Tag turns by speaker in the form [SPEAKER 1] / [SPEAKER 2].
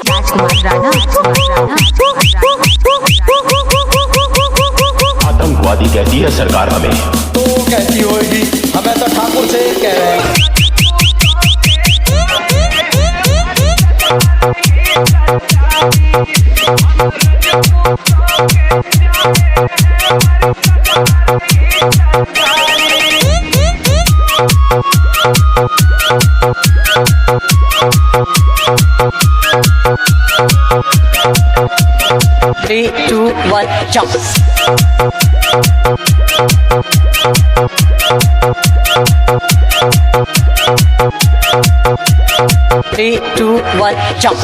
[SPEAKER 1] राजकुमार राणा
[SPEAKER 2] आतंकवादी कहती है सरकार हमें,
[SPEAKER 3] तो कहती होगी, हमें तो ठाकुर से कह रहे हैं।
[SPEAKER 4] 3, 2, 1, jump. 3, 2, 1, jump.